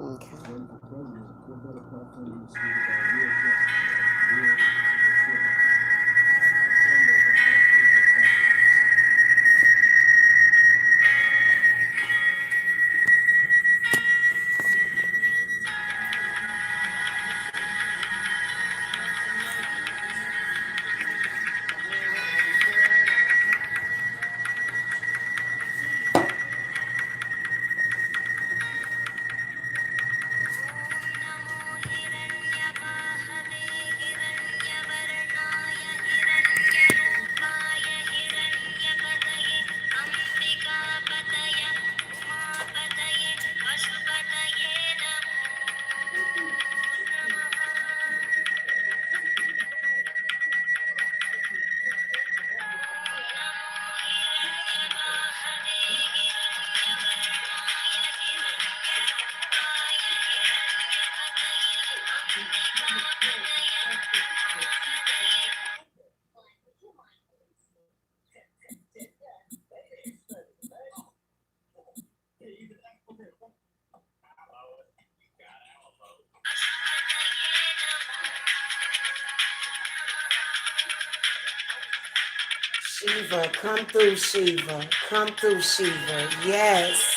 Okay. Shiva, come through, Shiva. Come through, Shiva. Yes.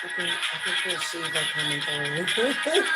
I think we'll see that coming through. Okay.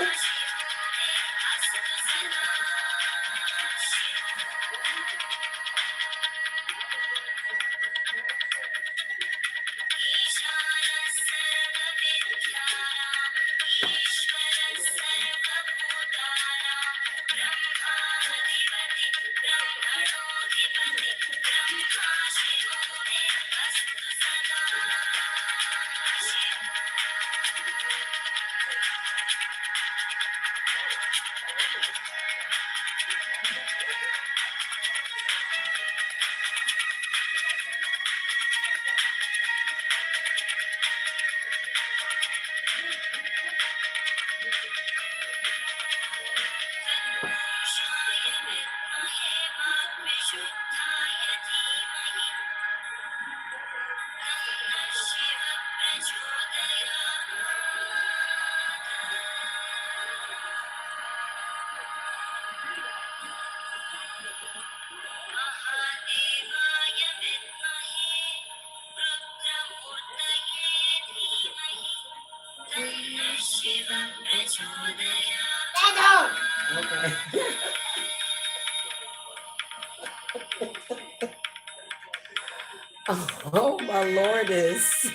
Oh, my Lord is.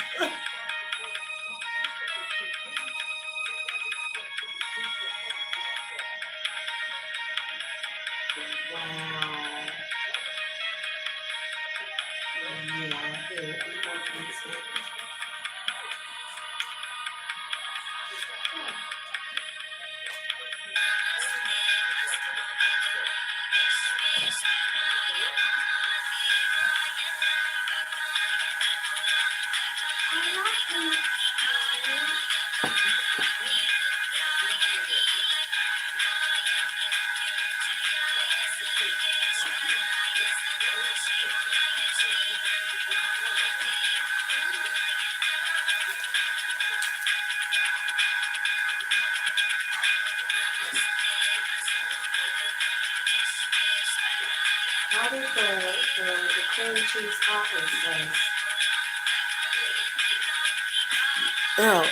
How did the cream cheese tacos taste? Oh,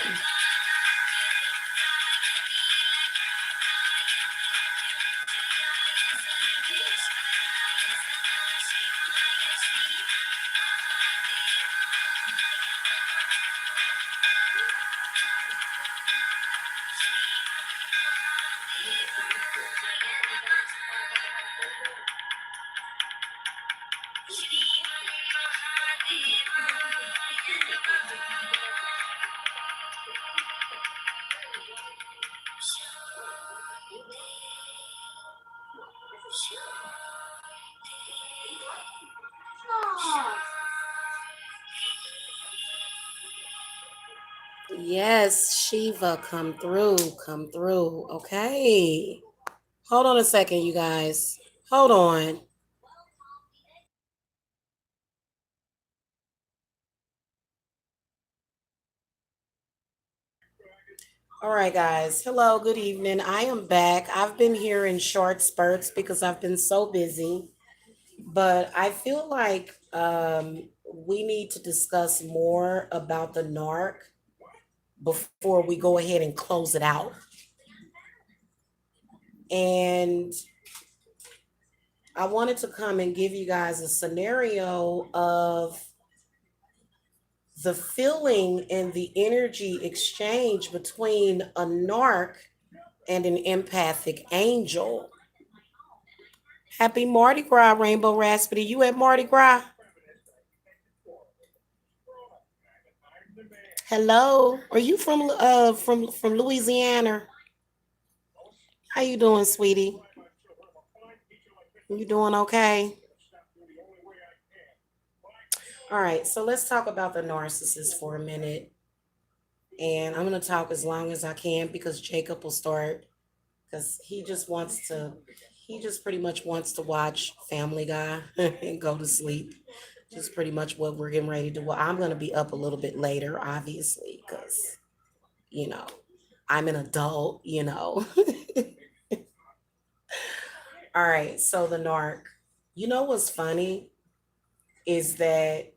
yes, Shiva, come through, come through. Okay. Hold on a second, you guys. Hold on. All right, guys. Hello, good evening. I am back. I've been here in short spurts because I've been so busy, but I feel like we need to discuss more about the Narc before we go ahead and close it out. And I wanted to come and give you guys a scenario of the feeling and the energy exchange between a narc and an empathic angel. Happy Mardi Gras, Rainbow Raspity. You at Mardi Gras? Hello. Are you from Louisiana? How you doing, sweetie? You doing okay? All right, so let's talk about the narcissist for a minute. And I'm gonna talk as long as I can because Jacob will start because he just pretty much wants to watch Family Guy and go to sleep. Just pretty much what we're getting ready to do. Well, I'm gonna be up a little bit later, obviously, because you know I'm an adult. All right, so the narc. You know what's funny is that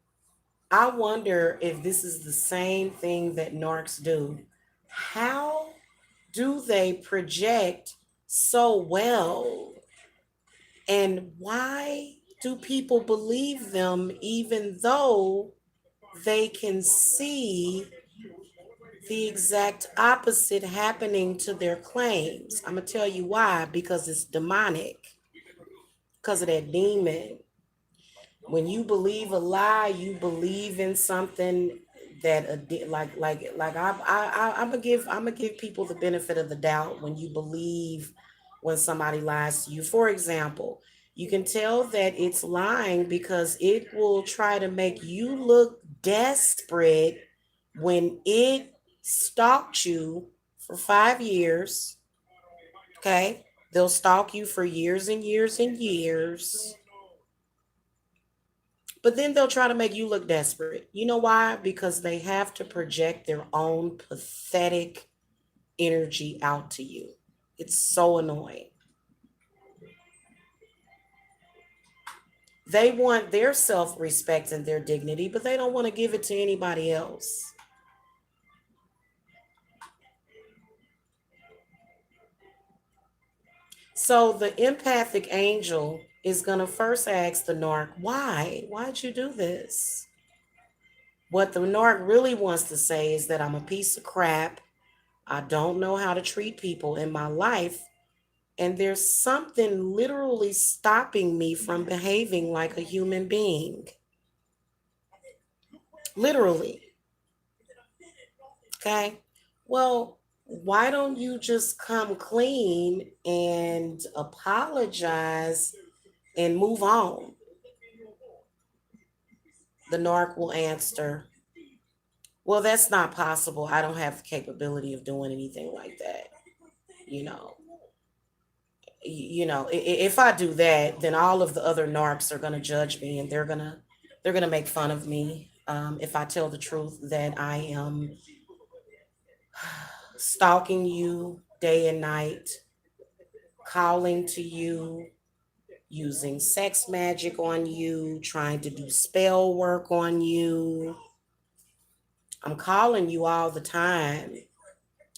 I wonder if this is the same thing that narcs do. How do they project so well? And why do people believe them even though they can see the exact opposite happening to their claims? I'm going to tell you why, because it's demonic, because of that demon. When you believe a lie, you believe in something that I'm gonna give people the benefit of the doubt when you believe when somebody lies to you. For example, you can tell that it's lying because it will try to make you look desperate when it stalked you for 5 years. Okay, they'll stalk you for years and years and years, but then they'll try to make you look desperate. You know why? Because they have to project their own pathetic energy out to you. It's so annoying. They want their self respect and their dignity, but they don't want to give it to anybody else. So the empathic angel is going to first ask the narc, why? Why'd you do this? What the narc really wants to say is that I'm a piece of crap. I don't know how to treat people in my life. And there's something literally stopping me from behaving like a human being. Literally. Okay. Well, why don't you just come clean and apologize and move on? The narc will answer, well, that's not possible. I don't have the capability of doing anything like that. You know, If I do that, then all of the other narcs are going to judge me, and they're gonna make fun of me, if I tell the truth that I am stalking you day and night, calling to you, using sex magic on you, trying to do spell work on you. I'm calling you all the time.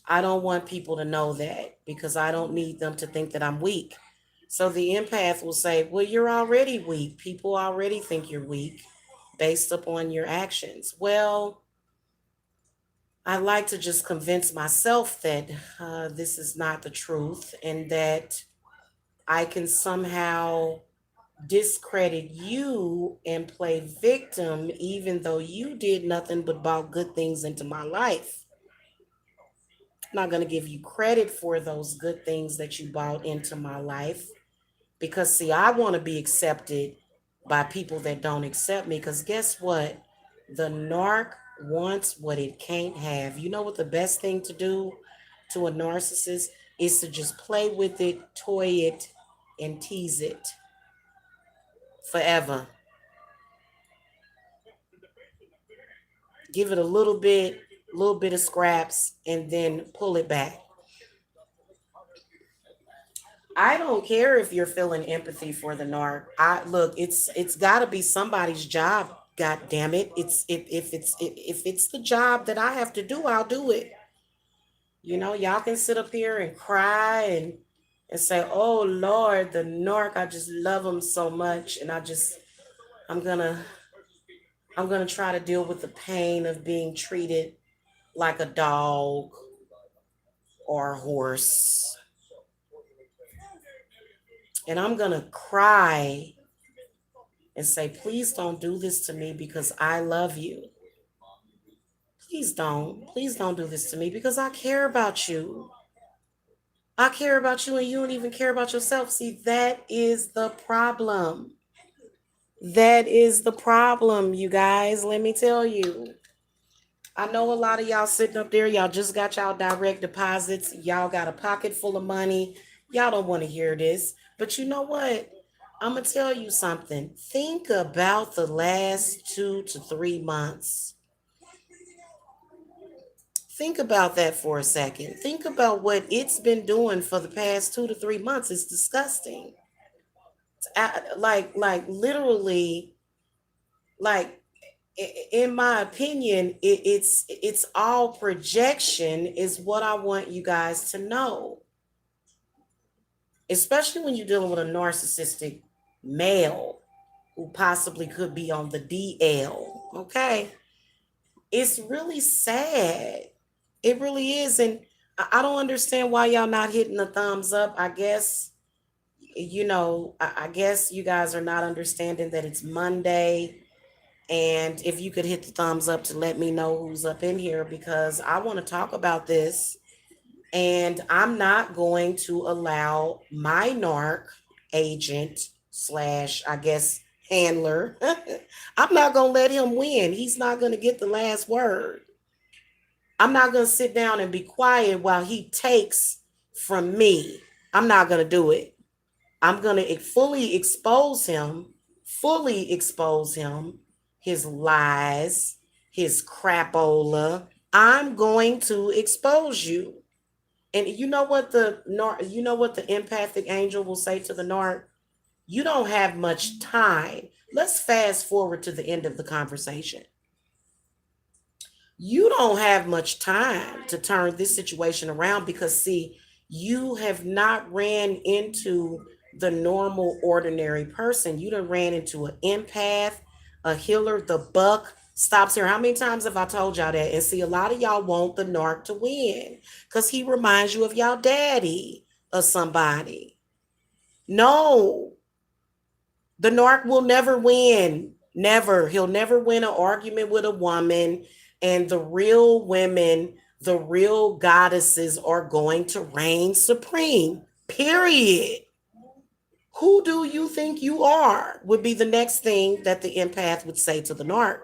I don't want people to know that because I don't need them to think that I'm weak. So the empath will say, well, you're already weak. People already think you're weak based upon your actions. Well, I like to just convince myself that this is not the truth and that I can somehow discredit you and play victim even though you did nothing but brought good things into my life. I'm not going to give you credit for those good things that you brought into my life because, see, I want to be accepted by people that don't accept me. Because guess what? The narc wants what it can't have. You know what the best thing to do to a narcissist is to just play with it, toy it, and tease it forever. Give it a little bit of scraps, and then pull it back. I don't care if you're feeling empathy for the narc. I look, it's got to be somebody's job. God damn it! If it's the job that I have to do, I'll do it. Y'all can sit up here and cry and say, "Oh Lord, the narc, I just love him so much," and I'm gonna I'm gonna try to deal with the pain of being treated like a dog or a horse, and I'm gonna cry and say, please don't do this to me because I love you. Please don't. Please don't do this to me because I care about you. I care about you and you don't even care about yourself. See, that is the problem. That is the problem, you guys. Let me tell you. I know a lot of y'all sitting up there, y'all just got y'all direct deposits. Y'all got a pocket full of money. Y'all don't want to hear this. But you know what? I'm going to tell you something. Think about the last 2 to 3 months. Think about that for a second. Think about what it's been doing for the past 2 to 3 months. It's disgusting. Like literally, like in my opinion, it's all projection, is what I want you guys to know. Especially when you're dealing with a narcissistic male who possibly could be on the DL. Okay, it's really sad. It really is, and I don't understand why y'all not hitting the thumbs up. I guess I guess you guys are not understanding that it's Monday. And if you could hit the thumbs up to let me know who's up in here, because I want to talk about this. And I'm not going to allow my narc agent slash, I guess, handler. I'm not going to let him win. He's not going to get the last word. I'm not going to sit down and be quiet while he takes from me. I'm not going to do it. I'm going to fully expose him, his lies, his crapola. I'm going to expose you. And you know what the empathic angel will say to the narc? You don't have much time. Let's fast forward to the end of the conversation. You don't have much time to turn this situation around because, see, you have not ran into the normal, ordinary person. You done ran into an empath, a healer. The buck stops here. How many times have I told y'all that? And see, a lot of y'all want the narc to win because he reminds you of y'all daddy or somebody. No, the narc will never win. Never. He'll never win an argument with a woman. And the real women, the real goddesses are going to reign supreme. Period. Who do you think you are? Would be the next thing that the empath would say to the narc.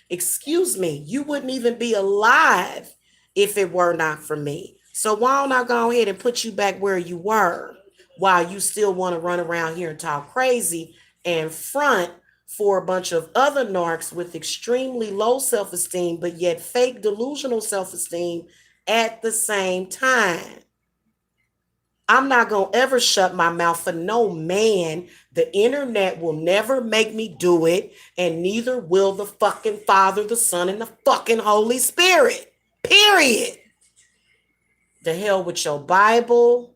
Excuse me, you wouldn't even be alive if it were not for me. So why don't I go ahead and put you back where you were? while you still want to run around here and talk crazy and front for a bunch of other narcs with extremely low self-esteem, but yet fake delusional self-esteem at the same time. I'm not going to ever shut my mouth for no man. The internet will never make me do it, and neither will the fucking Father, the Son, and the fucking Holy Spirit. Period. The hell with your Bible.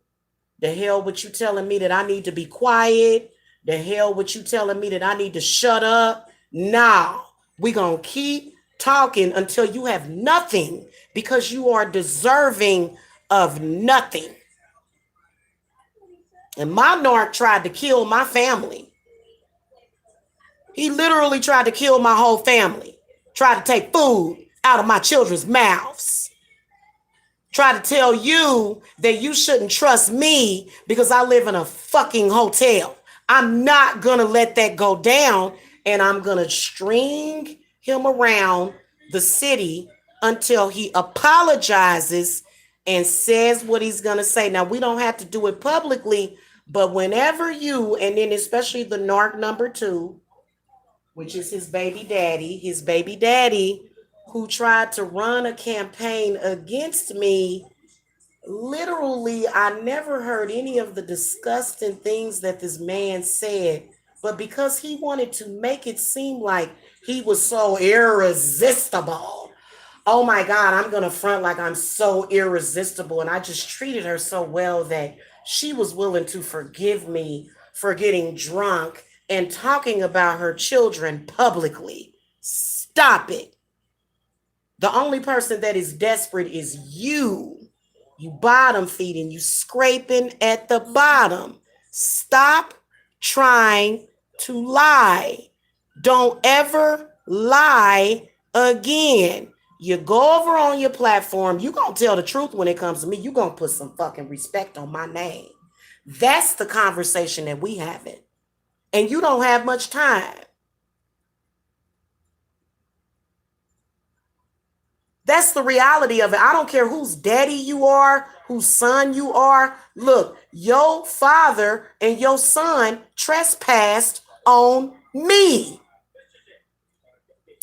The hell with you telling me that I need to be quiet. The hell with you telling me that I need to shut up. Now, we're going to keep talking until you have nothing, because you are deserving of nothing. And my narc tried to kill my family. He literally tried to kill my whole family. Tried to take food out of my children's mouths. Tried to tell you that you shouldn't trust me because I live in a fucking hotel. I'm not going to let that go down, and I'm going to string him around the city until he apologizes and says what he's going to say. Now, we don't have to do it publicly, but whenever you, and then especially the narc number 2, which is his baby daddy who tried to run a campaign against me, literally, I never heard any of the disgusting things that this man said, but because he wanted to make it seem like he was so irresistible. Oh my God, I'm going to front like I'm so irresistible. And I just treated her so well that she was willing to forgive me for getting drunk and talking about her children publicly. Stop it. The only person that is desperate is you. You bottom feeding, you scraping at the bottom. Stop trying to lie. Don't ever lie again. You go over on your platform, you gonna tell the truth when it comes to me. You gonna put some fucking respect on my name. That's the conversation that we having. And you don't have much time. That's the reality of it. I don't care whose daddy you are, whose son you are. Look, your father and your son trespassed on me.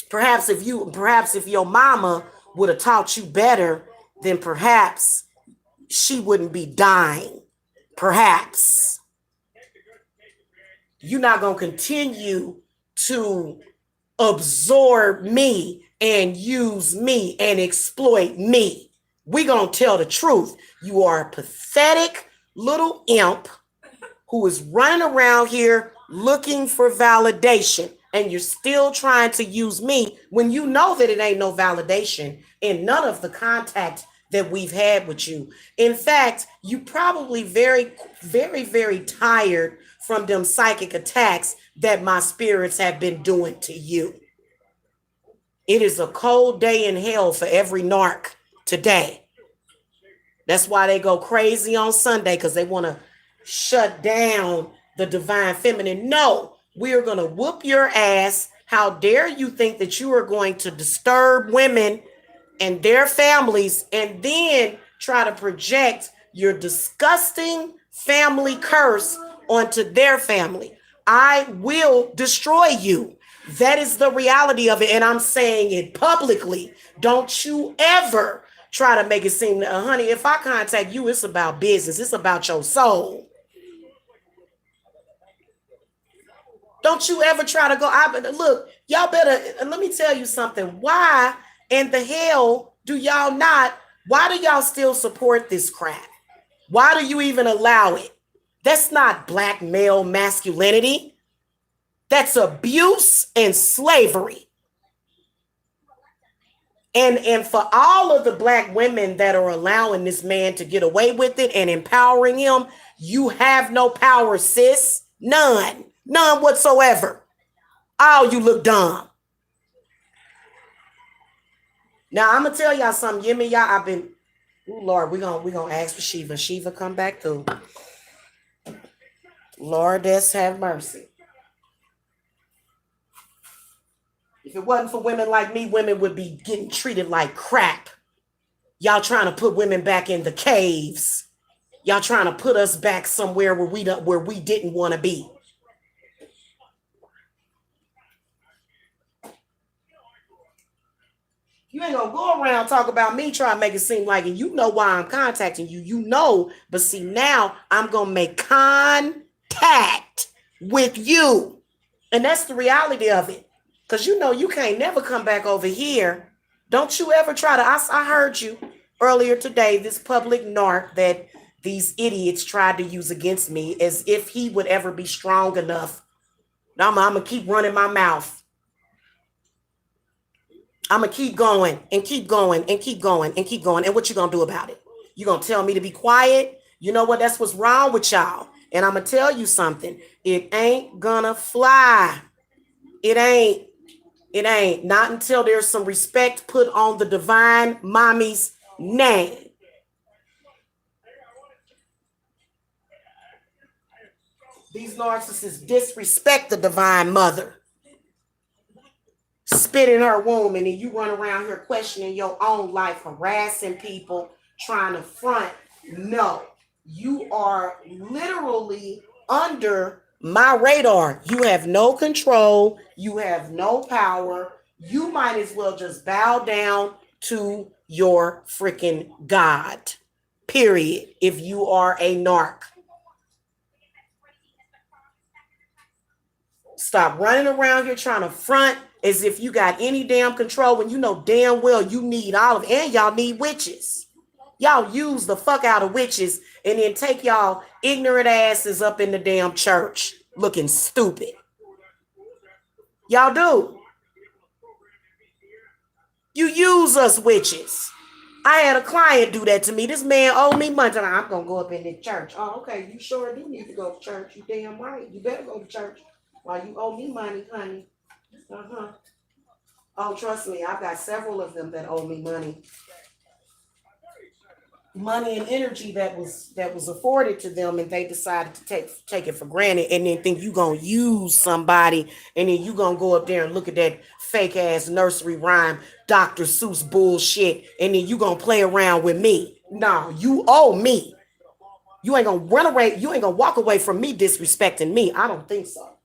Perhaps if your mama would have taught you better, then perhaps she wouldn't be dying. Perhaps. You're not going to continue to absorb me and use me and exploit me. We're going to tell the truth. You are a pathetic little imp who is running around here looking for validation, and you're still trying to use me when you know that it ain't no validation in none of the contact that we've had with you. In fact, you probably very, very, very tired from them psychic attacks that my spirits have been doing to you. It is a cold day in hell for every narc today. That's why they go crazy on Sunday, because they want to shut down the divine feminine. No, we are going to whoop your ass. How dare you think that you are going to disturb women and their families and then try to project your disgusting family curse onto their family. I will destroy you. That is the reality of it. And I'm saying it publicly. Don't you ever try to make it seem that, honey, if I contact you, it's about business. It's about your soul. Don't you ever try to go. Look, y'all better, let me tell you something. Why in the hell do y'all not, why do y'all still support this crap? Why do you even allow it? That's not black male masculinity. That's abuse and slavery. And for all of the black women that are allowing this man to get away with it and empowering him, you have no power, sis. None. None whatsoever. Oh, you look dumb. Now, I'm going to tell y'all something. Give me y'all. I've been, oh, Lord, we're gonna ask for Shiva. Shiva, come back through. Lord, just have mercy. If it wasn't for women like me, women would be getting treated like crap. Y'all trying to put women back in the caves. Y'all trying to put us back somewhere where we didn't want to be. You ain't gonna go around talk about me trying to make it seem like it. You know why I'm contacting you. You know, but see now I'm gonna make contact with you. And that's the reality of it. Cause you know you can't never come back over here. Don't you ever try to I heard you earlier today, this public narc that these idiots tried to use against me as if he would ever be strong enough. I'm gonna keep running my mouth. I'm gonna keep going and keep going and keep going and keep going. And what you gonna do about it? You gonna tell me to be quiet? You know what? That's what's wrong with y'all. And I'm gonna tell you something. It ain't gonna fly. It ain't. It ain't. Not until there's some respect put on the divine mommy's name. These narcissists disrespect the divine mother. Spit in her womb, and then you run around here questioning your own life, harassing people, trying to front. No, you are literally under my radar. You have no control. You have no power. You might as well just bow down to your freaking God. Period. If you are a narc. Stop running around here trying to front as if you got any damn control when you know damn well you need all of it. And y'all need witches. Y'all use the fuck out of witches and then take y'all ignorant asses up in the damn church looking stupid. Y'all do. You use us witches. I had a client do that to me. This man owed me money. I'm going to go up in the church. Oh, okay. You sure do need to go to church. You damn right. You better go to church while you owe me money, honey. Uh-huh. Oh, trust me. I've got several of them that owe me money. Money and energy that was afforded to them, and they decided to take it for granted, and then think you gonna use somebody, and then you gonna go up there and look at that fake ass nursery rhyme Dr. Seuss bullshit, and then you gonna play around with me. No, you owe me. You ain't gonna run away. You ain't gonna walk away from me disrespecting me. I don't think so.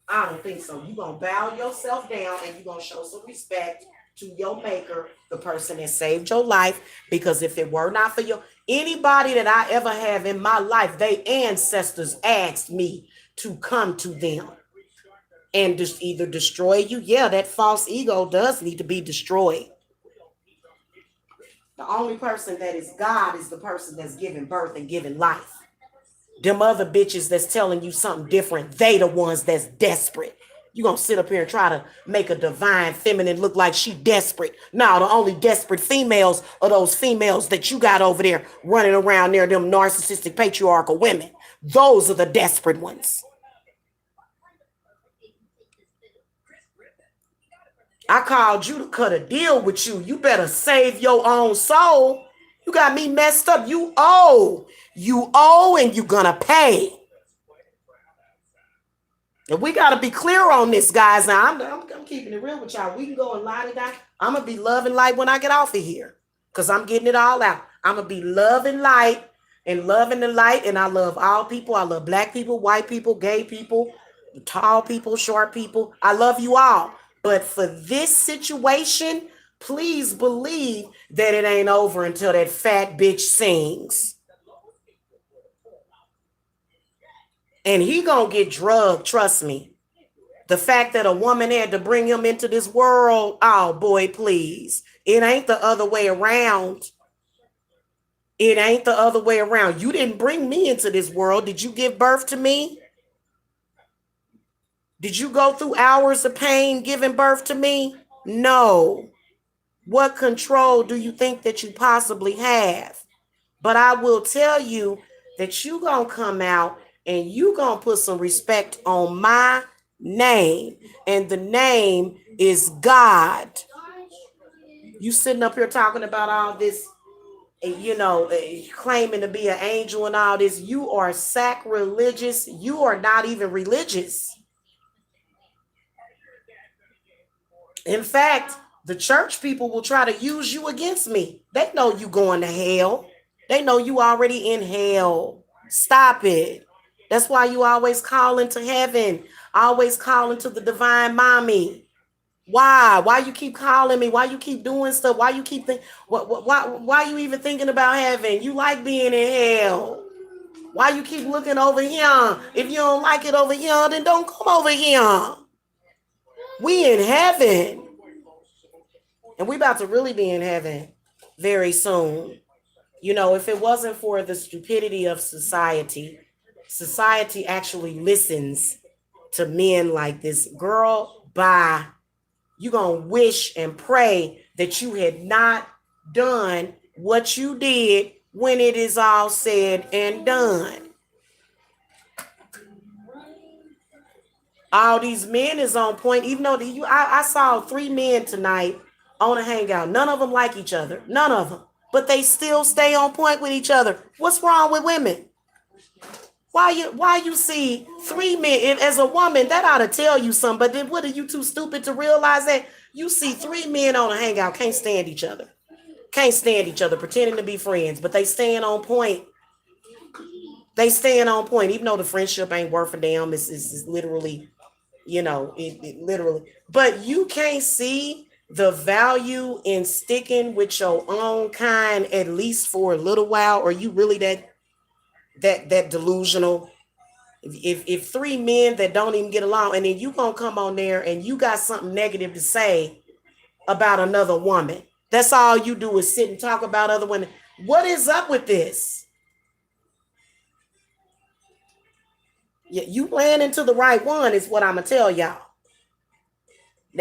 I don't think so. You gonna bow yourself down and you gonna show some respect to your maker, the person that saved your life. Because if it were not for anybody that I ever have in my life, they ancestors asked me to come to them and just either destroy you. Yeah, that false ego does need to be destroyed. The only person that is God is the person that's giving birth and giving life. Them other bitches that's telling you something different, they the ones that's desperate. You gonna sit up here and try to make a divine feminine look like she desperate. No, the only desperate females are those females that you got over there running around there, them narcissistic patriarchal women. Those are the desperate ones. I called you to cut a deal with you. You better save your own soul. You got me messed up. You owe. You owe and you're gonna pay. And we got to be clear on this, guys. Now, I'm keeping it real with y'all. We can go and lie to God. I'm going to be love and light when I get off of here because I'm getting it all out. I'm going to be love and light and loving the light. And I love all people. I love black people, white people, gay people, tall people, short people. I love you all. But for this situation, please believe that it ain't over until that fat bitch sings. And he gonna get drugged, trust me. The fact that a woman had to bring him into this world, oh boy, please. It ain't the other way around. It ain't the other way around. You didn't bring me into this world. Did you give birth to me? Did you go through hours of pain giving birth to me? No. What control do you think that you possibly have? But I will tell you that you gonna come out and you gonna put some respect on my name. And the name is God. You sitting up here talking about all this, claiming to be an angel and all this. You are sacrilegious. You are not even religious. In fact, the church people will try to use you against me. They know you going to hell. They know you already in hell. Stop it. That's why you always calling to heaven, always calling to the divine mommy. Why? Why you keep calling me? Why you keep doing stuff? Why you keep think? Why you even thinking about heaven? You like being in hell. Why you keep looking over here? If you don't like it over here, then don't come over here. We in heaven. And we about to really be in heaven very soon. You know, if it wasn't for the stupidity of society, society actually listens to men like this. Girl, bye. You gonna wish and pray that you had not done what you did when it is all said and done. All these men is on point, even though I saw 3 men tonight on a hangout. None of them like each other. None of them. But they still stay on point with each other. What's wrong with women? Why you see 3 men as a woman? That ought to tell you something. But then what, are you too stupid to realize that? You see 3 men on a hangout, can't stand each other. Can't stand each other, pretending to be friends, but they staying on point. They staying on point, even though the friendship ain't worth a damn. It's literally, it literally. But you can't see the value in sticking with your own kind at least for a little while, or you really that delusional. If 3 men that don't even get along, and then you gonna come on there and you got something negative to say about another woman, that's all you do is sit and talk about other women. What is up with this? Yeah, you ran into the right one is what I'm gonna tell y'all.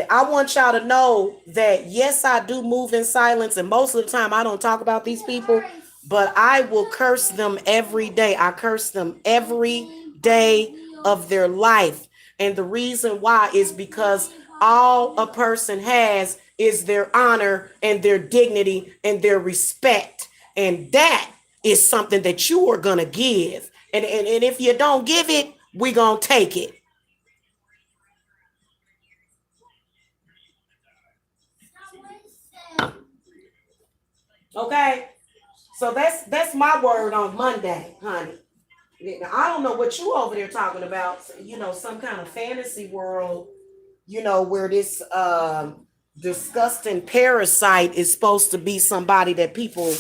I want y'all to know that yes, I do move in silence, and most of the time I don't talk about these people, but I will curse them every day. I curse them every day of their life. And the reason why is because all a person has is their honor and their dignity and their respect. And that is something that you are gonna give. And if you don't give it, we're gonna take it. Okay. So that's my word on Monday, honey. Now, I don't know what you over there talking about. Some kind of fantasy world. Where this disgusting parasite is supposed to be somebody that people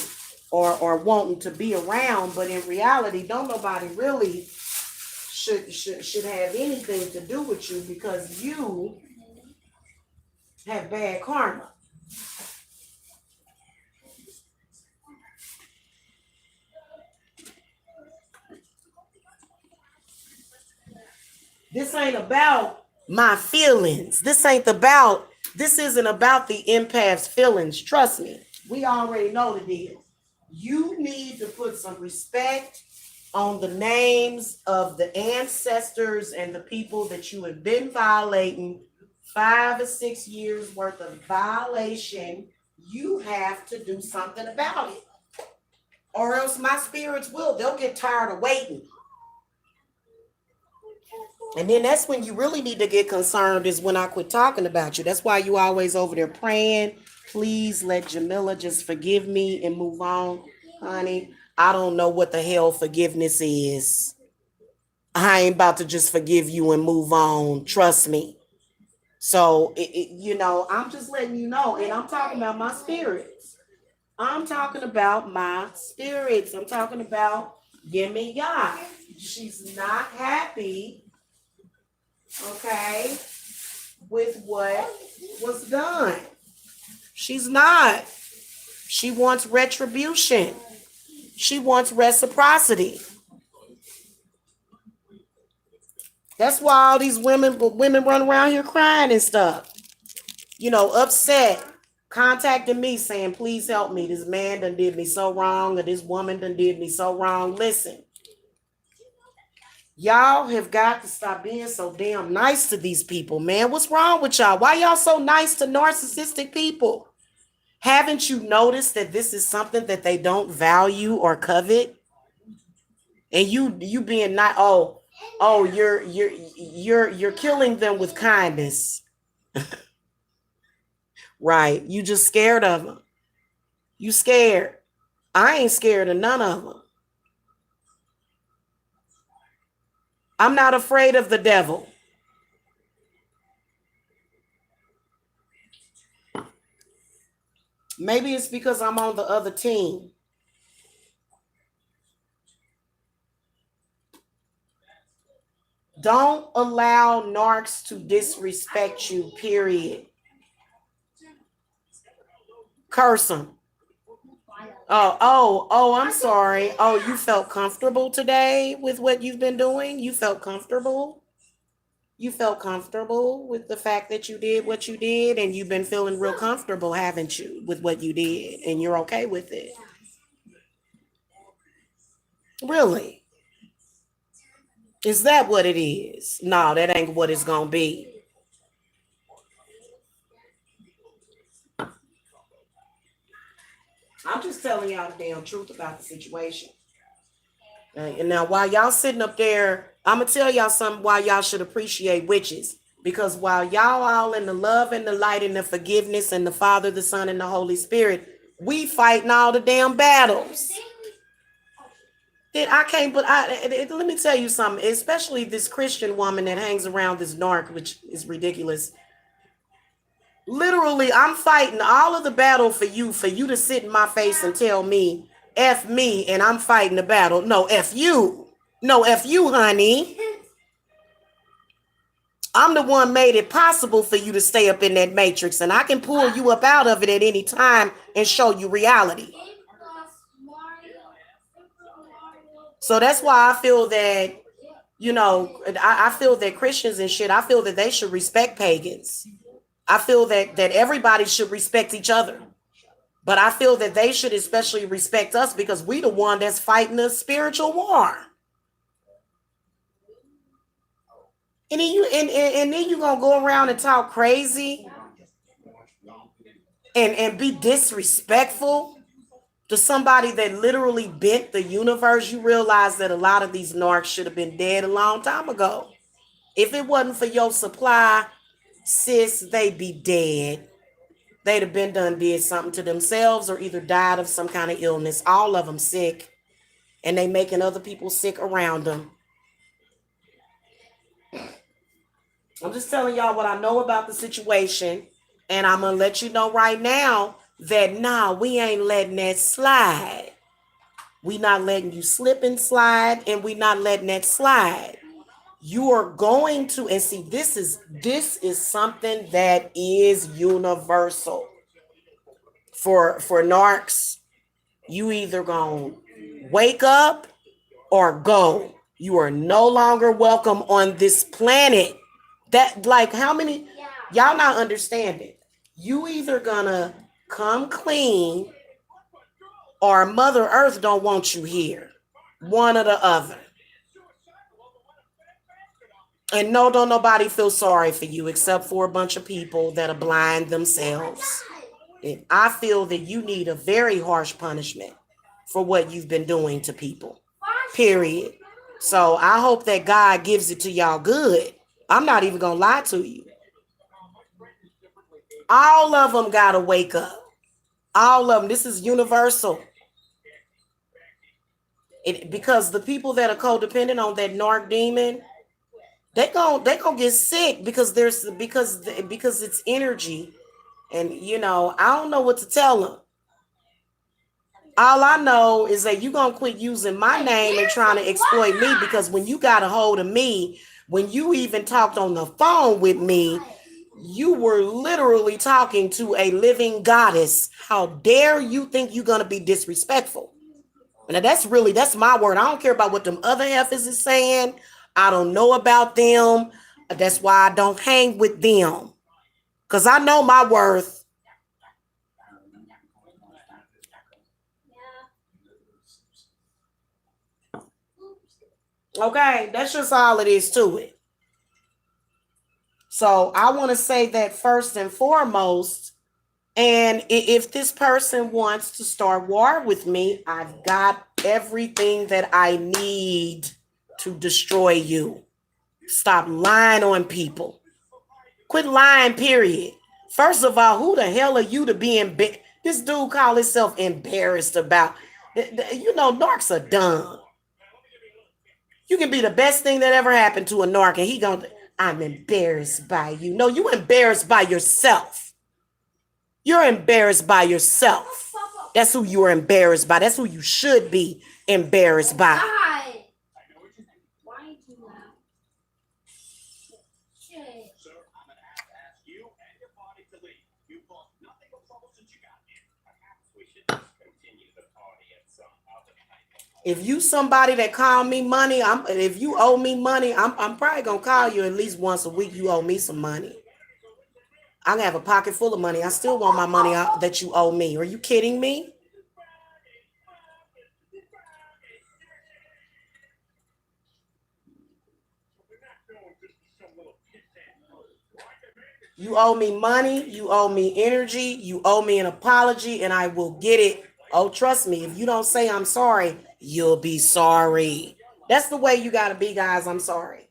are wanting to be around, but in reality, don't nobody really should have anything to do with you because you have bad karma. This ain't about my feelings. This isn't about the empath's feelings. Trust me. We already know the deal. You need to put some respect on the names of the ancestors and the people that you have been violating. 5 or 6 years worth of violation. You have to do something about it. Or else my spirits they'll get tired of waiting. And then that's when you really need to get concerned is when I quit talking about you. That's why you always over there praying. Please let Jamila just forgive me and move on, honey. I don't know what the hell forgiveness is. I ain't about to just forgive you and move on. Trust me. So, I'm just letting you know. And I'm talking about my spirits. I'm talking about my spirits. I'm talking about Gimme God. She's not happy, okay, with what was done. She's not. She wants retribution. She wants reciprocity. That's why all these women run around here crying and stuff. Upset, contacting me saying, please help me. This man done did me so wrong, or this woman done did me so wrong. Listen, y'all have got to stop being so damn nice to these people, man. What's wrong with y'all? Why y'all so nice to narcissistic people? Haven't you noticed that this is something that they don't value or covet? And you being not you're killing them with kindness. Right. You just scared of them. You scared. I ain't scared of none of them. I'm not afraid of the devil. Maybe it's because I'm on the other team. Don't allow narcs to disrespect you, period. Curse them. I'm sorry. Oh, you felt comfortable today with what you've been doing? You felt comfortable? You felt comfortable with the fact that you did what you did, and you've been feeling real comfortable, haven't you, with what you did, and you're okay with it? Really? Is that what it is? No, that ain't what it's gonna be. I'm just telling y'all the damn truth about the situation. And now, while y'all sitting up there, I'm gonna tell y'all something why y'all should appreciate witches. Because while y'all all in the love and the light and the forgiveness and the Father, the Son, and the Holy Spirit, we fighting all the damn battles. I can't, but let me tell you something, especially this Christian woman that hangs around this narc, which is ridiculous. Literally, I'm fighting all of the battle for you to sit in my face and tell me, F me, and I'm fighting the battle. No, F you. No, F you, honey. I'm the one made it possible for you to stay up in that matrix, and I can pull you up out of it at any time and show you reality. So that's why I feel that, I feel that Christians and shit, I feel that they should respect pagans. I feel that everybody should respect each other. But I feel that they should especially respect us because we the one that's fighting a spiritual war. And then you gonna go around and talk crazy and be disrespectful to somebody that literally bent the universe. You realize that a lot of these narcs should have been dead a long time ago. If it wasn't for your supply, sis, they'd be dead. They'd have been did something to themselves or either died of some kind of illness. All of them sick, and they making other people sick around them. I'm just telling y'all what I know about the situation, and I'm gonna let you know right now that nah, we ain't letting that slide. We not letting you slip and slide, and we not letting that slide. You are going to, and see, this is something that is universal. For narcs, you either gonna wake up or go. You are no longer welcome on this planet. That, like, how many y'all not understanding? You either gonna come clean or Mother Earth don't want you here. One or the other. And no, don't nobody feel sorry for you except for a bunch of people that are blind themselves. And I feel that you need a very harsh punishment for what you've been doing to people. Period. So I hope that God gives it to y'all good. I'm not even gonna lie to you. All of them gotta wake up. All of them. This is universal. Because the people that are codependent on that narc demon, they gonna get sick because it's energy, and I don't know what to tell them. All I know is that you gonna quit using my name and trying to exploit me, because when you got a hold of me, when you even talked on the phone with me, you were literally talking to a living goddess. How dare you think you're gonna be disrespectful? Now that's my word. I don't care about what them other heifers is saying. I don't know about them. That's why I don't hang with them. Because I know my worth. Okay, that's just all it is to it. So I want to say that first and foremost, and if this person wants to start war with me, I've got everything that I need to destroy you. Stop lying on people. Quit lying, period. First of all, who the hell are you to be embarrassed? This dude call himself embarrassed about. You know, narcs are dumb. You can be the best thing that ever happened to a narc, and he gonna, I'm embarrassed by you. No, you embarrassed by yourself. You're embarrassed by yourself. That's who you are embarrassed by. That's who you should be embarrassed by. If you somebody that call me money, if you owe me money, I'm probably gonna call you at least once a week. You owe me some money. I have a pocket full of money. I still want my money that you owe me. Are you kidding me? You owe me money, you owe me energy, you owe me an apology, and I will get it. Oh, trust me, if you don't say I'm sorry, you'll be sorry. That's the way you gotta be, guys. I'm sorry.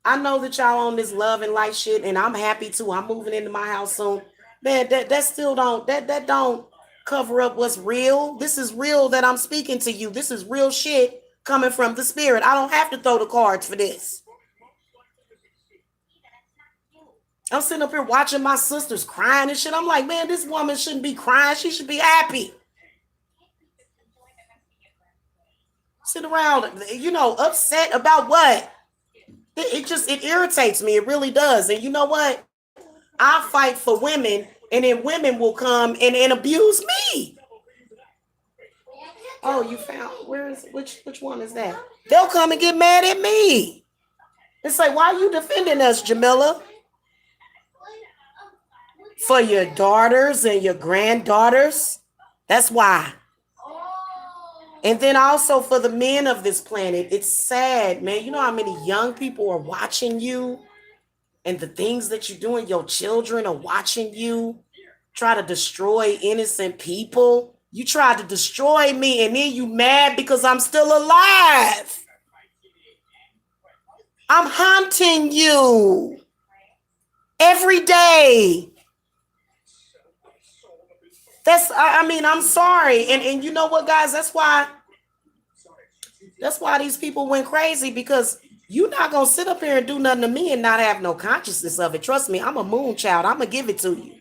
I know that y'all on this love and light shit, and I'm happy too. I'm moving into my house soon. Man, that still don't that don't cover up what's real. This is real that I'm speaking to you. This is real shit coming from the spirit. I don't have to throw the cards for this. I'm sitting up here watching my sisters crying and shit. I'm like, man, this woman shouldn't be crying. She should be happy. Sit around, upset about what? It irritates me. It really does. And you know what? I fight for women, and then women will come and abuse me. Oh, you found where is which one is that? They'll come and get mad at me. It's like, why are you defending us, Jamila? For your daughters and your granddaughters. That's why. And then also for the men of this planet. It's sad, man. You know how many young people are watching you and the things that you're doing? Your children are watching you try to destroy innocent people. You tried to destroy me, and then you mad because I'm still alive. I'm hunting you every day. I'm sorry. And you know what, guys? That's why these people went crazy, because you're not gonna sit up here and do nothing to me and not have no consciousness of it. Trust me, I'm a moon child. I'm gonna give it to you.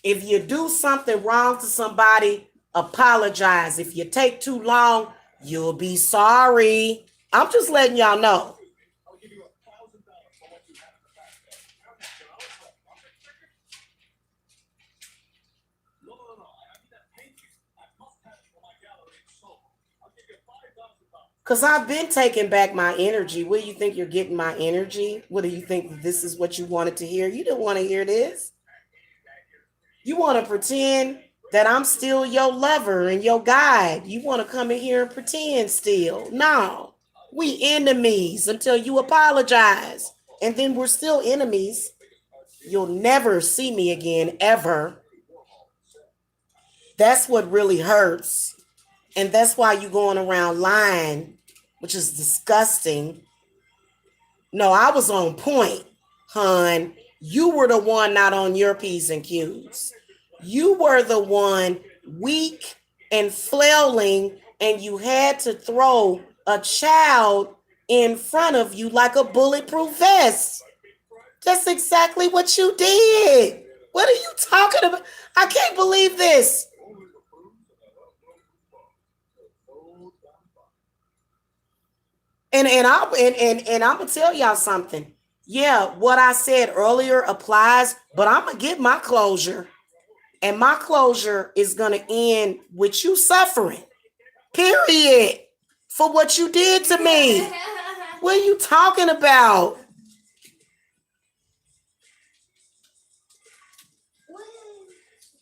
If you do something wrong to somebody, apologize. If you take too long, you'll be sorry. I'm just letting y'all know. Because I've been taking back my energy. What do you think you're getting my energy? What do you think this is what you wanted to hear? You didn't want to hear this. You want to pretend that I'm still your lover and your guide. You want to come in here and pretend still. No, we enemies until you apologize. And then we're still enemies. You'll never see me again, ever. That's what really hurts. And that's why you going around lying, which is disgusting. No, I was on point, hun. You were the one not on your P's and Q's. You were the one weak and flailing, and you had to throw a child in front of you like a bulletproof vest. That's exactly what you did. What are you talking about? I can't believe this. And I'm gonna tell y'all something. Yeah, what I said earlier applies, but I'm gonna get my closure, and my closure is gonna end with you suffering. Period. For what you did to me. What are you talking about?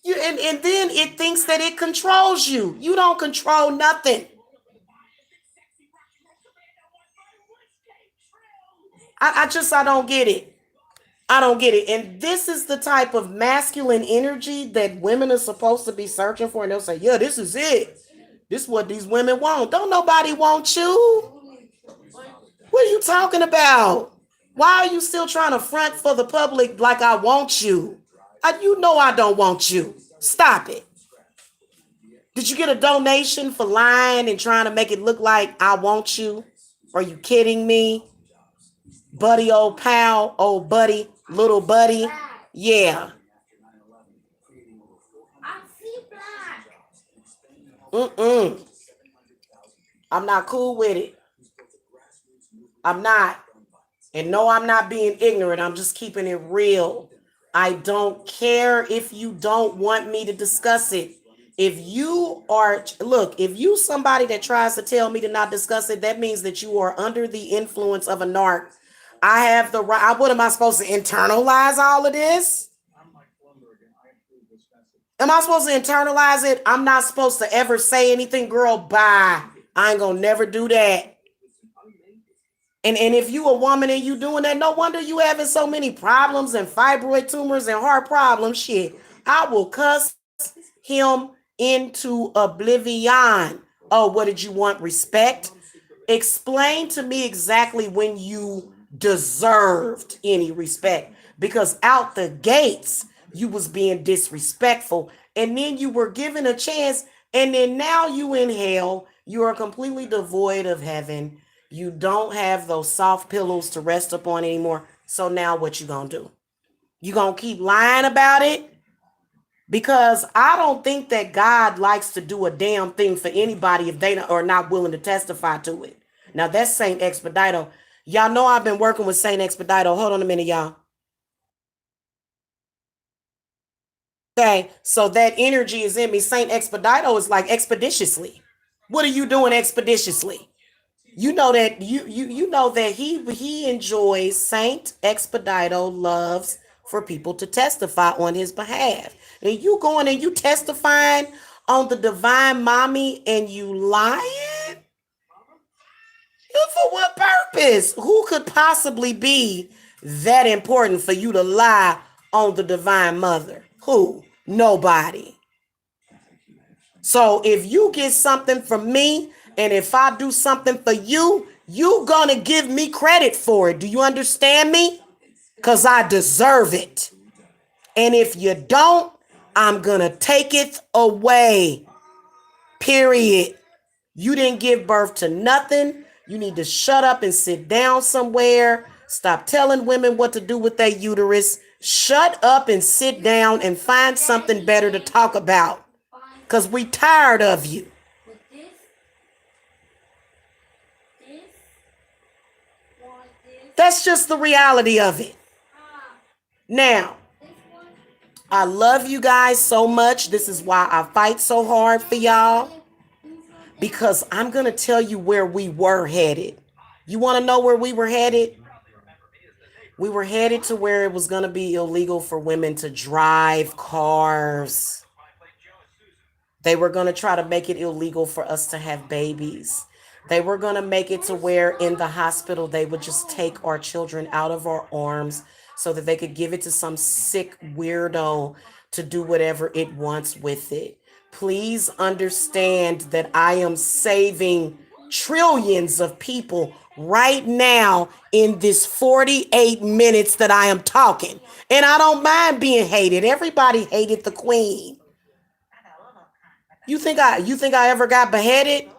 And then it thinks that it controls you. You don't control nothing. I don't get it. I don't get it. And this is the type of masculine energy that women are supposed to be searching for. And they'll say, yeah, this is it. This is what these women want. Don't nobody want you. What are you talking about? Why are you still trying to front for the public like I want you? You know I don't want you. Stop it. Did you get a donation for lying and trying to make it look like I want you? Are you kidding me? Buddy, old pal, old buddy, little buddy. Yeah. Mm-mm. I'm not cool with it. I'm not. And no, I'm not being ignorant. I'm just keeping it real. I don't care if you don't want me to discuss it. If you are, look, if you somebody that tries to tell me to not discuss it, that means that you are under the influence of a narc. I have the right. What am I supposed to internalize all of this? Am I supposed to internalize it? I'm not supposed to ever say anything, girl. Bye. I ain't gonna never do that. And if you a woman and you doing that, no wonder you having so many problems and fibroid tumors and heart problems. Shit, I will cuss him into oblivion. Oh, what did you want? Respect? Explain to me exactly when you deserved any respect. Because out the gates, you was being disrespectful. And then you were given a chance. And then now you in hell. You are completely devoid of heaven. You don't have those soft pillows to rest upon anymore. So now what you gonna do? You gonna keep lying about it? Because I don't think that God likes to do a damn thing for anybody if they are not willing to testify to it. Now that's Saint Expedito. Y'all know I've been working with Saint Expedito. Hold on a minute, y'all. Okay, so that energy is in me. Saint Expedito is like expeditiously. What are you doing expeditiously? You know that you know that he enjoys Saint Expedito loves for people to testify on his behalf. And you going and you testifying on the divine mommy and you lying? For what purpose? Who could possibly be that important for you to lie on the divine mother? Who? Nobody. So if you get something from me and if I do something for you, you gonna give me credit for it. Do you understand me? Because I deserve it. And if you don't, I'm gonna take it away. Period. You didn't give birth to nothing. You need to shut up and sit down somewhere. Stop telling women what to do with their uterus. Shut up and sit down and find something better to talk about. Because we tired of you. That's just the reality of it. Now, I love you guys so much. This is why I fight so hard for y'all. Because I'm going to tell you where we were headed. You want to know where we were headed? We were headed to where it was going to be illegal for women to drive cars. They were going to try to make it illegal for us to have babies. They were going to make it to where in the hospital they would just take our children out of our arms so that they could give it to some sick weirdo to do whatever it wants with it. Please understand that I am saving trillions of people right now in this 48 minutes that I am talking. And I don't mind being hated. Everybody hated the queen. You think I ever got beheaded?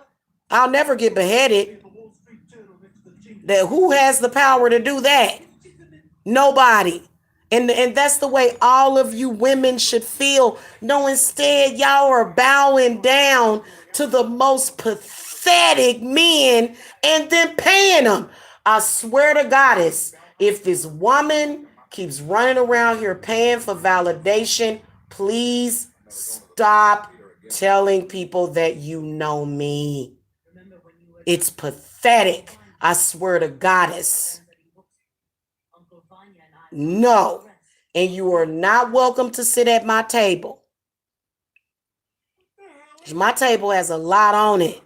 I'll never get beheaded. That who has the power to do that? Nobody. And that's the way all of you women should feel. No, instead, y'all are bowing down to the most pathetic men and then paying them. I swear to Goddess, if this woman keeps running around here paying for validation, please stop telling people that you know me. It's pathetic. I swear to Goddess. No. And you are not welcome to sit at my table. My table has a lot on it.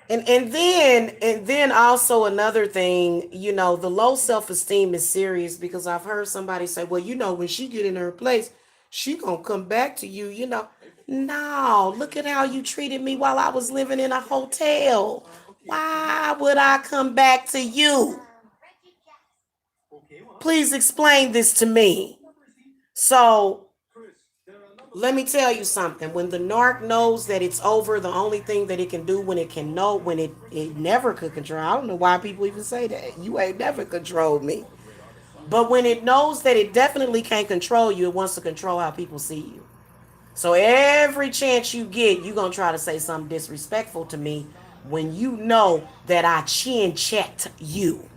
And then also another thing, the low self-esteem is serious because I've heard somebody say, well, when she get in her place, she gonna come back to you. No, look at how you treated me while I was living in a hotel. Why would I come back to you? Please explain this to me. So let me tell you something. When the narc knows that it's over, the only thing that it can do when it can know, when it never could control. I don't know why people even say that. You ain't never controlled me. But when it knows that it definitely can't control you, it wants to control how people see you. So every chance you get, you're going to try to say something disrespectful to me when you know that I chin checked you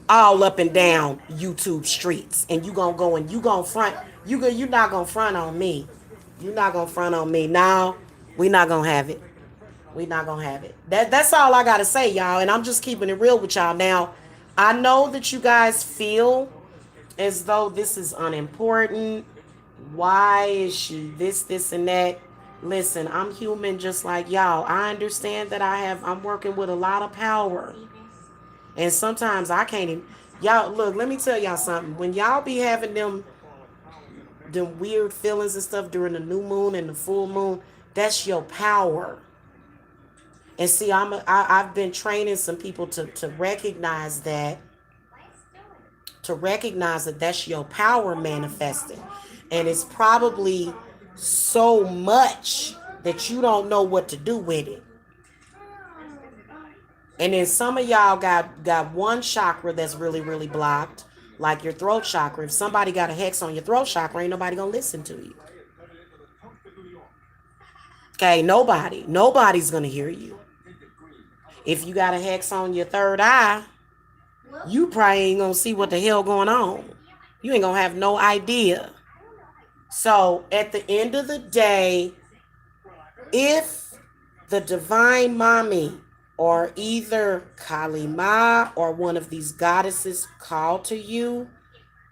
all up and down YouTube streets. And you going to go and you going to front. You're not going to front on me. You're not going to front on me. No, we not going to have it. We not going to have it. That's all I got to say, y'all. And I'm just keeping it real with y'all. Now, I know that you guys feel as though this is unimportant. Why is she this, and that? Listen, I'm human just like y'all. I understand that I'm working with a lot of power. And sometimes I can't even. Y'all, look, let me tell y'all something. When y'all be having them weird feelings and stuff during the new moon and the full moon, that's your power. And see, I've been training some people to recognize that, that's your power manifesting. And it's probably so much that you don't know what to do with it. And then some of y'all got one chakra that's really, really blocked, like your throat chakra. If somebody got a hex on your throat chakra, ain't nobody gonna listen to you. Okay, nobody's gonna hear you. If you got a hex on your third eye, you probably ain't gonna see what the hell going on. You ain't gonna have no idea. So at the end of the day, if the divine mommy or either Kalima or one of these goddesses call to you,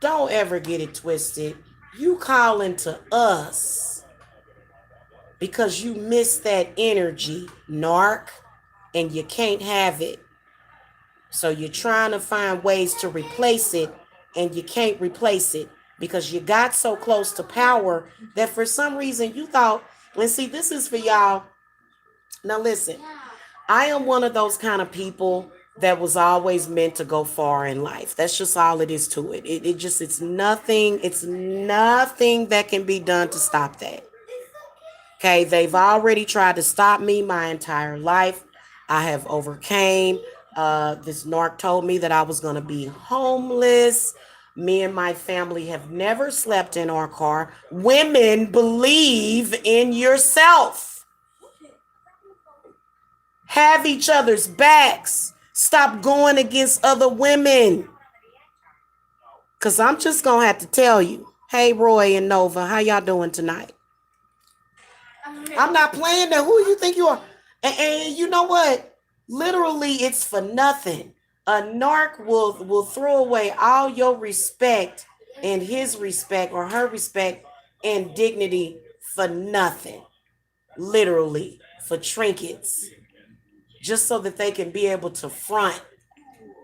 don't ever get it twisted. You calling to us because you miss that energy, narc, and you can't have it. So you're trying to find ways to replace it, and you can't replace it because you got so close to power that for some reason you thought, and see, this is for y'all. Now listen, I am one of those kind of people that was always meant to go far in life. That's just all it is to it. It's nothing that can be done to stop that. Okay, they've already tried to stop me my entire life. I have overcame. This narc told me that I was going to be homeless. Me and my family have never slept in our car. Women, believe in yourself. Have each other's backs. Stop going against other women. Because I'm just going to have to tell you. Hey, Roy and Nova, how y'all doing tonight? I'm not playing that. Who you think you are? And you know what? Literally, it's for nothing. A narc will throw away all your respect and his respect or her respect and dignity for nothing. Literally, for trinkets. Just so that they can be able to front.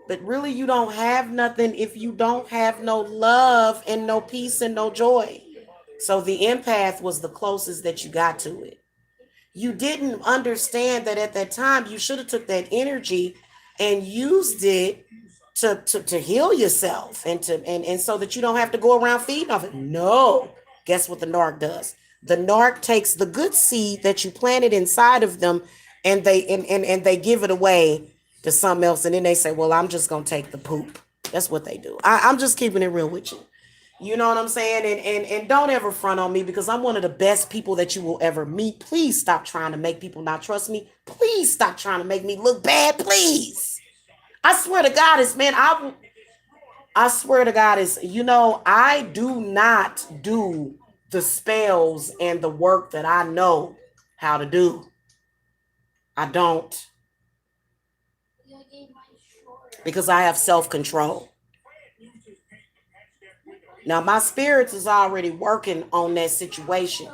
But really, you don't have nothing if you don't have no love and no peace and no joy. So the empath was the closest that you got to it. You didn't understand that at that time you should have took that energy and used it to heal yourself and so that you don't have to go around feeding off it. No. Guess what the narc does? The narc takes the good seed that you planted inside of them and they give it away to something else, and then they say, well, I'm just gonna take the poop. That's what they do. I'm just keeping it real with you. You know what I'm saying? And don't ever front on me because I'm one of the best people that you will ever meet. Please stop trying to make people not trust me. Please stop trying to make me look bad. Please. I swear to God, I swear to God, I do not do the spells and the work that I know how to do. I don't. Because I have self-control. Now, my spirits is already working on that situation.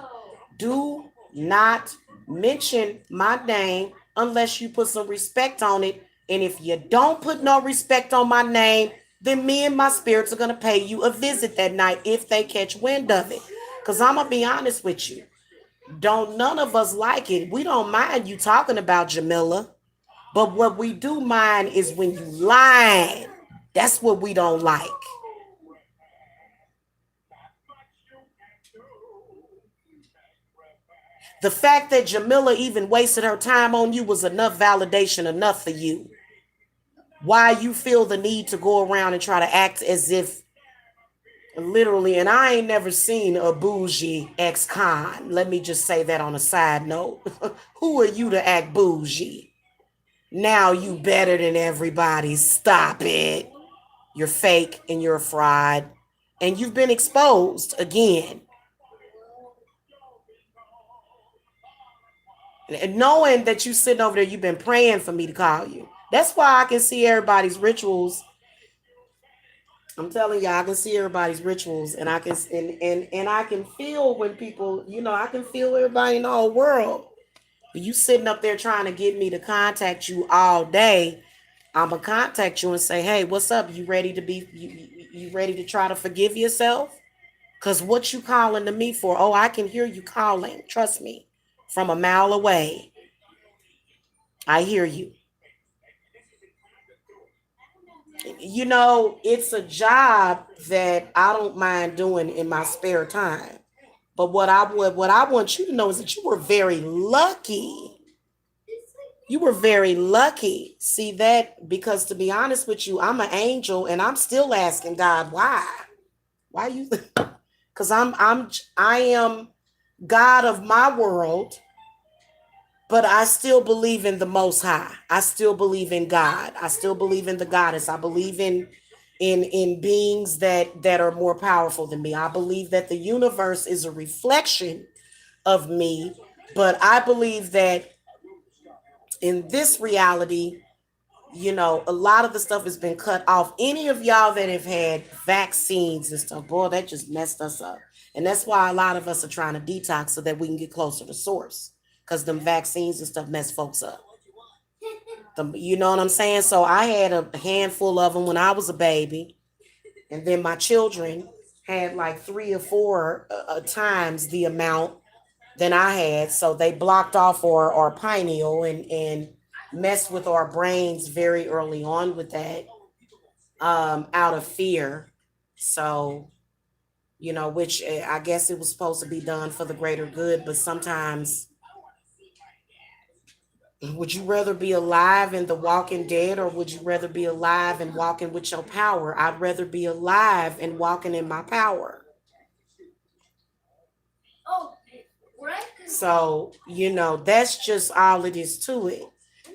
Do not mention my name unless you put some respect on it. And if you don't put no respect on my name, then me and my spirits are going to pay you a visit that night if they catch wind of it. Because I'm going to be honest with you. Don't none of us like it. We don't mind you talking about Jamila, but what we do mind is when you lying. That's what we don't like. The fact that Jamila even wasted her time on you was enough validation, enough for you. Why you feel the need to go around and try to act as if literally, and I ain't never seen a bougie ex-con. Let me just say that on a side note. Who are you to act bougie? Now you better than everybody. Stop it. You're fake and you're a fraud. And you've been exposed again. And knowing that you sitting over there, you've been praying for me to call you. That's why I can see everybody's rituals. I'm telling you, I can see everybody's rituals, and I can and I can feel when people, I can feel everybody in the whole world. But you sitting up there trying to get me to contact you all day. I'm gonna contact you and say, hey, what's up? You ready to be you ready to try to forgive yourself? Cause what you calling to me for? Oh, I can hear you calling. Trust me, from a mile away, I hear you. It's a job that I don't mind doing in my spare time. But what I want you to know is that you were very lucky. You were very lucky. See that, because to be honest with you, I'm an angel and I'm still asking God why. Why you cuz I am God of my world, but I still believe in the most high. I still believe in God. I still believe in the goddess. I believe in beings that are more powerful than me. I believe that the universe is a reflection of me, but I believe that in this reality, a lot of the stuff has been cut off. Any of y'all that have had vaccines and stuff, boy, that just messed us up. And that's why a lot of us are trying to detox so that we can get closer to source. Because them vaccines and stuff mess folks up. You know what I'm saying? So I had a handful of them when I was a baby. And then my children had like 3 or 4 times the amount than I had. So they blocked off our pineal and messed with our brains very early on with that, out of fear. So, which I guess it was supposed to be done for the greater good, but sometimes would you rather be alive in the walking dead, or would you rather be alive and walking with your power? I'd rather be alive and walking in my power. So, that's just all it is to it.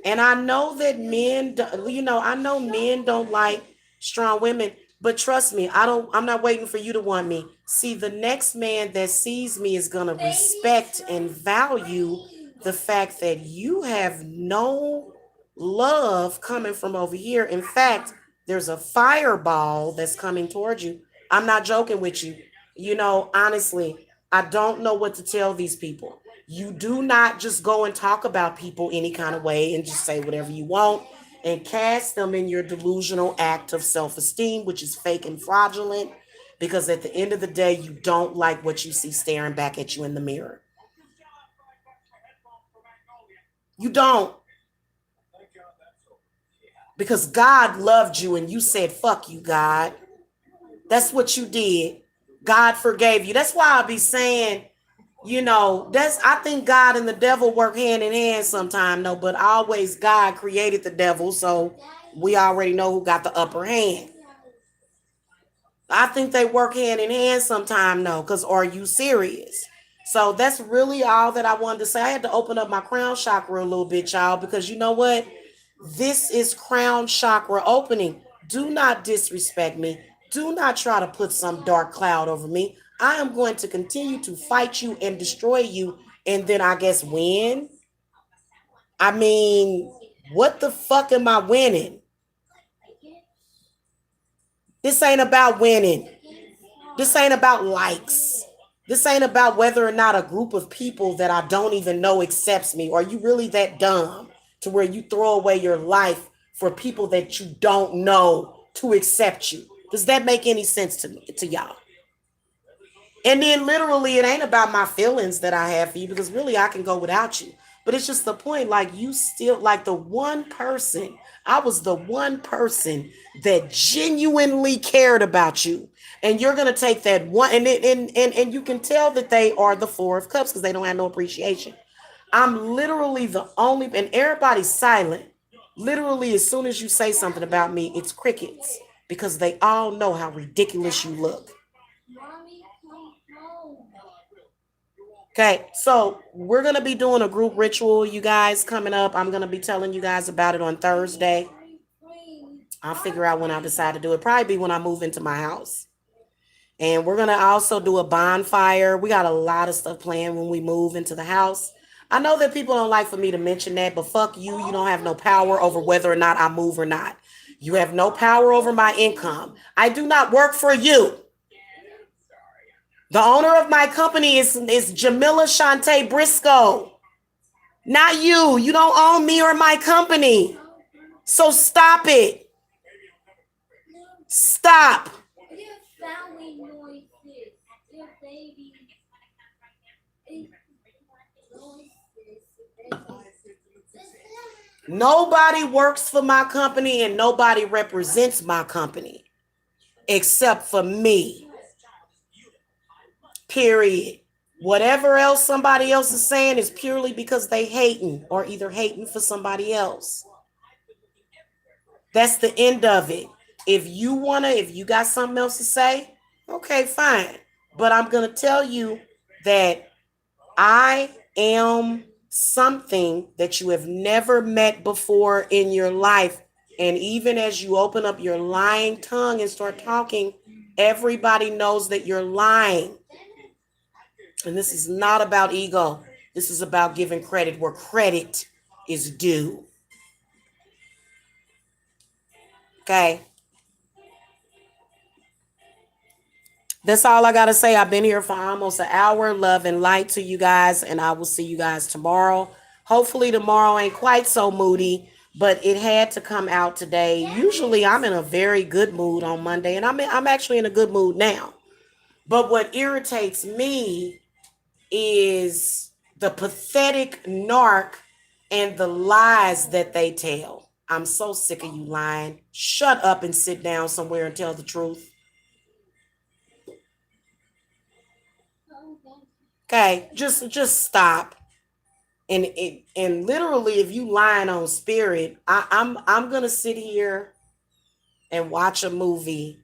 And I know that I know men don't like strong women, but trust me, I'm not waiting for you to want me. See, the next man that sees me is going to respect and value the fact that you have no love coming from over here. In fact, there's a fireball that's coming towards you. I'm not joking with you. Honestly, I don't know what to tell these people. You do not just go and talk about people any kind of way and just say whatever you want and cast them in your delusional act of self esteem, which is fake and fraudulent, because at the end of the day, you don't like what you see staring back at you in the mirror. You don't. Because God loved you and you said, fuck you, God. That's what you did. God forgave you. That's why I be saying, I think God and the devil work hand in hand sometime, no, but always God created the devil, so we already know who got the upper hand. I think they work hand in hand sometime, no, because are you serious? So that's really all that I wanted to say. I had to open up my crown chakra a little bit, y'all, because you know what? This is crown chakra opening. Do not disrespect me. Do not try to put some dark cloud over me. I am going to continue to fight you and destroy you, and then I guess win. I mean, what the fuck am I winning? This ain't about winning. This ain't about likes. This ain't about whether or not a group of people that I don't even know accepts me. Are you really that dumb to where you throw away your life for people that you don't know to accept you? Does that make any sense to y'all? And then literally, it ain't about my feelings that I have for you because really I can go without you. But it's just the point, like you still like the one person. I was the one person that genuinely cared about you. And you're gonna take that one and you can tell that they are the four of cups because they don't have no appreciation. I'm literally the only and everybody's silent. Literally, as soon as you say something about me, it's crickets because they all know how ridiculous you look. Okay, so we're gonna be doing a group ritual, you guys, coming up. I'm gonna be telling you guys about it on Thursday. I'll figure out when I decide to do it. Probably be when I move into my house. And we're gonna also do a bonfire. We got a lot of stuff planned when we move into the house. I know that people don't like for me to mention that, but fuck you. You don't have no power over whether or not I move or not. You have no power over my income. I do not work for you. The owner of my company is Jamila Shante Briscoe. Not you. You don't own me or my company. So stop it. Stop. Nobody works for my company and nobody represents my company except for me. Period. Whatever else somebody else is saying is purely because they hating or either hating for somebody else. That's the end of it. If you got something else to say, okay, fine. But I'm gonna tell you that I am something that you have never met before in your life. And even as you open up your lying tongue and start talking, everybody knows that you're lying. And this is not about ego. This is about giving credit where credit is due. Okay. That's all I got to say. I've been here for almost an hour. Love and light to you guys. And I will see you guys tomorrow. Hopefully, tomorrow ain't quite so moody, but it had to come out today. Usually, I'm in a very good mood on Monday, and I'm actually in a good mood now. But what irritates me is the pathetic narc and the lies that they tell. I'm so sick of you lying. Shut up and sit down somewhere and tell the truth. Okay, just stop. And literally, if you lying on spirit, I'm gonna sit here and watch a movie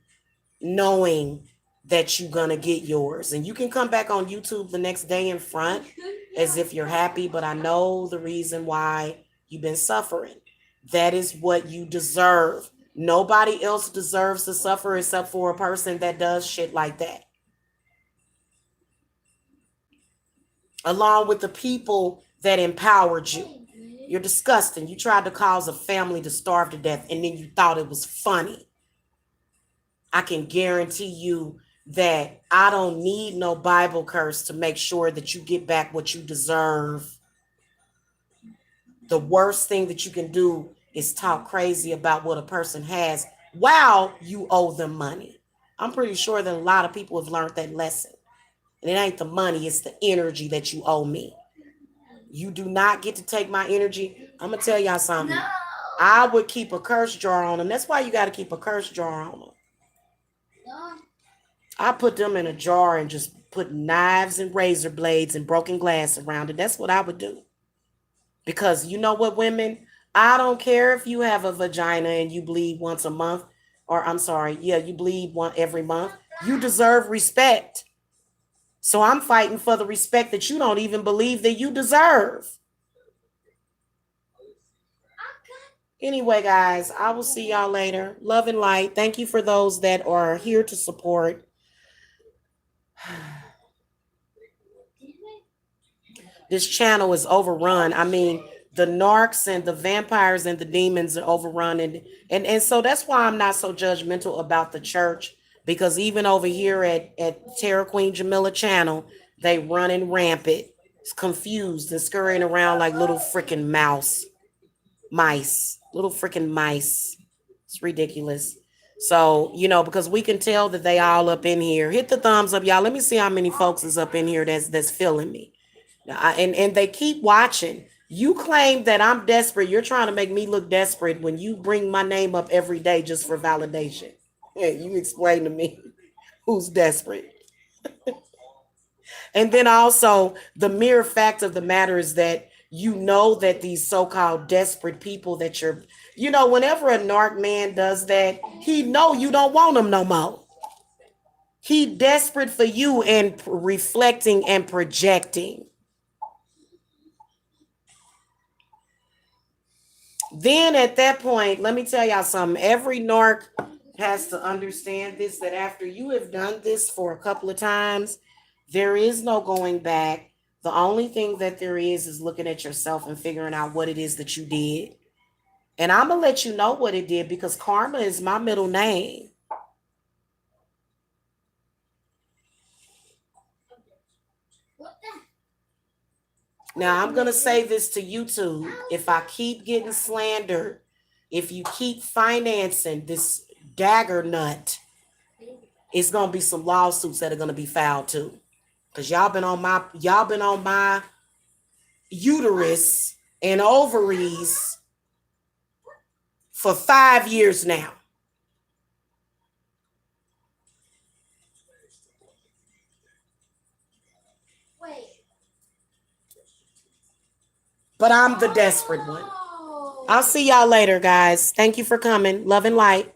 knowing that you're gonna get yours. And you can come back on YouTube the next day in front as if you're happy, but I know the reason why you've been suffering. That is what you deserve. Nobody else deserves to suffer except for a person that does shit like that. Along with the people that empowered you. You're disgusting. You tried to cause a family to starve to death and then you thought it was funny. I can guarantee you that I don't need no Bible curse to make sure that you get back what you deserve. The worst thing that you can do is talk crazy about what a person has while you owe them money. I'm pretty sure that a lot of people have learned that lesson. And it ain't the money, it's the energy that you owe me. You do not get to take my energy. I'm going to tell y'all something. No. I would keep a curse jar on them. That's why you got to keep a curse jar on them. I put them in a jar and just put knives and razor blades and broken glass around it. That's what I would do. Because you know what, women? I don't care if you have a vagina and you bleed once a month, or I'm sorry, yeah, you bleed one every month. You deserve respect. So I'm fighting for the respect that you don't even believe that you deserve. Anyway, guys, I will see y'all later. Love and light. Thank you for those that are here to support. This channel is overrun. I mean, the narcs and the vampires and the demons are overrun. And so that's why I'm not so judgmental about the church. Because even over here at Terror Queen Jamila channel, they running rampant. It's confused and scurrying around like little freaking mice. Little freaking mice. It's ridiculous. So, because we can tell that they all up in here. Hit the thumbs up, y'all. Let me see how many folks is up in here that's feeling me. And they keep watching. You claim that I'm desperate. You're trying to make me look desperate when you bring my name up every day just for validation. Yeah, you explain to me who's desperate. And then also, the mere fact of the matter is that you know that these so-called desperate people that whenever a narc man does that, he know you don't want him no more. He desperate for you and reflecting and projecting. Then at that point, let me tell y'all something. Every narc has to understand this, that after you have done this for a couple of times, there is no going back. The only thing that there is looking at yourself and figuring out what it is that you did. And I'm going to let you know what it did because karma is my middle name. Now, I'm going to say this to YouTube. If I keep getting slandered, if you keep financing this dagger nut, it's going to be some lawsuits that are going to be filed too. Because y'all been on my uterus and ovaries for 5 years now. But I'm the desperate one. I'll see y'all later, guys. Thank you for coming. Love and light.